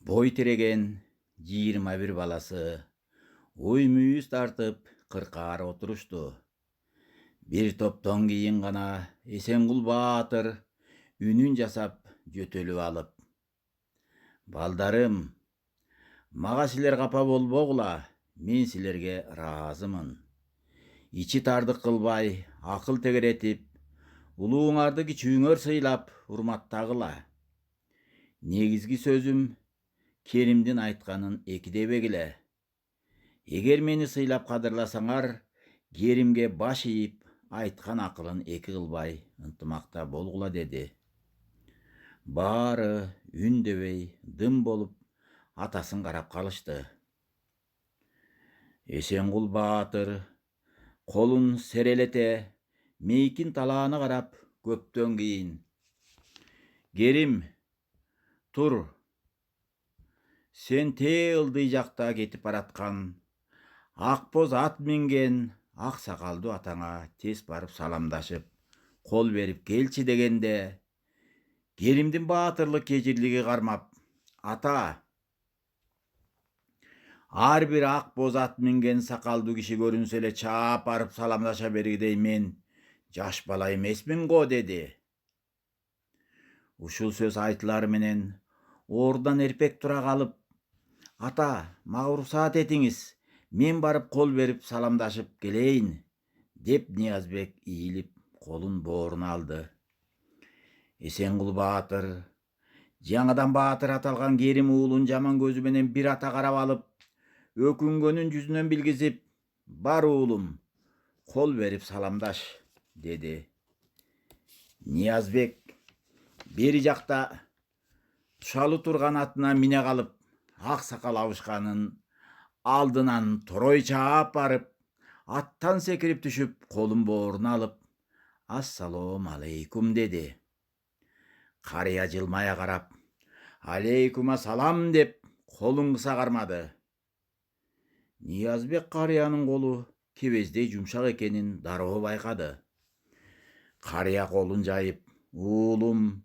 Бой тиреген 21 баласы ой мүйіз тартып кыркаары отурушту. Бир топтон кийин гана Эсенкул Баатыр үнүн жасап жөтөлүп алып: "Балдарым, мага силер капа болбогула, мен силерге ыраазымын. Ичи тардык кылбай, акыл тегеретип, улууңарды кичүүңөр сыйлап урматтагыла. Негизги сөзүм Керимдин айтканын экидебегиле. Эгер мени сыйлап кадырласаңар, Керимге баш ийип, айткан акылын эки кылбай ынтымакта болгула" деди. Баары үндөбөй, дым болуп, атасын карап калышты. Эсенкул Баатыр колун серелете, мейкин талааны карап көптөн кийин: "Керим, тур. Сен тээ ылдый жакта кетип бараткан ак боз ат минген ак сакалдуу атаңа тез барып саламдашып, кол берип келчи" дегенде, Керимдин баатырлык кежирлиги кармап: "Ата, ар бир ак боз ат минген сакалдуу киши көрүнсө эле чаап барып саламдаша бергидей мен жаш бала эмесмин го" деди. Ушул сөз айтылары менен ордунан эрпек тура калып: "Ата, мага уруксаат этиңиз, мен барып кол берип саламдашып келейин" деп Ниязбек ийилип колун бооруна алды. Эсенкул Баатыр жаңадан баатыр аталган Керим уулун жаман көзү менен бир ата карап алып, өкүнгөнүн жүзүнөн билгизип: "Бар уулум, кол берип саламдаш" деди. Ниязбек бери жакта тушалуу турган атына мине калып, ак сакал абышканын алдынан торой чаап барып, аттан секирип түшүп, колун бооруна алып: "Ассалом алейкум" деди. Карыя жылмая карап: "Алейкума салам" деп колун кыса кармады. Ниязбек карыянын колу кебездей жумшак экенин дароо байкады. Карыя колун жайып: "Уулум,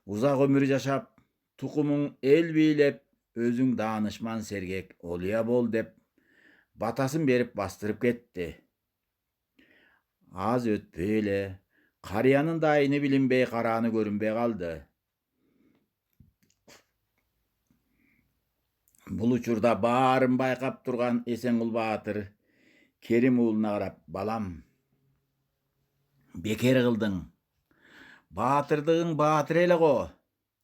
узак өмүр жашап, тукумуң эл бийлеп, өзүң даанышман сергек олуя бол" деп батасын берип бастырып кетти. Аз өтпөй эле карыянын дайыны билинбей, карааны көрүнбөй калды. Бул учурда баарын байкап турган Эсенкул Баатыр Керим уулуна карап: "Балам, бекер кылдың. Баатырдыгың баатыр эле го.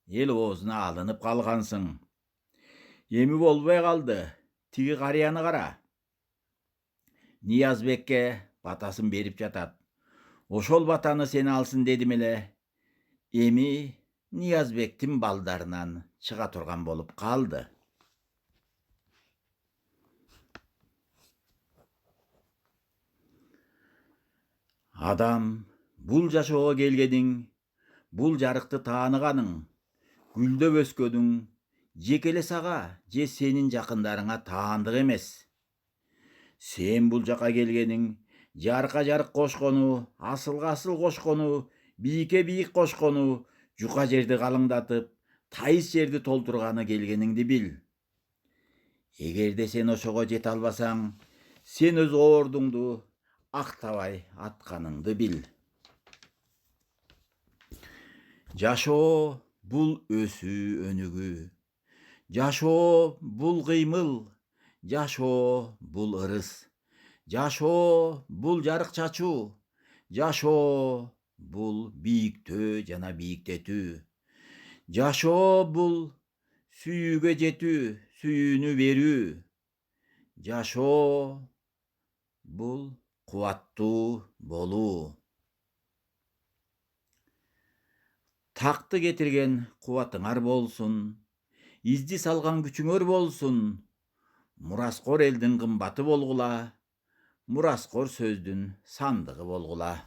Эл оозуна алынып калгансың. Эми болбой калды. Тиги карыяны кара." Ниязбекке батасын берип жатат. "Ошол батаны сен алсын" дедим эле, эми Ниязбектин балдарынан чыга турган болуп калды. Адам, бул жашоого келгениң, бул жарыкты тааныганың, гүлдөп өскөнүң жеке эле сага же сенин жакындарыңа таандык эмес. Сен бул жака келгениң жарыка жарык кошкону, асылга асыл кошкону, бийикке бийик кошкону, жука жерди калыңдатып, тайыз жерди толтурганы келгениңди бил. Эгерде сен ошого жете албасаң, сен өз ордуңду актабай атканыңды бил. Жашоо бул өсүү өнүгүү. Жашоо бул кыймыл. Жашоо бул ырыс. Жашоо бул жарык чачуу. Жашоо бул бийиктөө жана бийиктетүү. Жашоо бул сүйүүгө жетүү, сүйүүнү берүү. Жашоо бул кубаттуу болуу. Такты кетирген кубатыңар болсун, изди салган күчүңөр болсун. Мураскор элдин кымбаты болгула, мураскор сөздүн сандыгы болгула.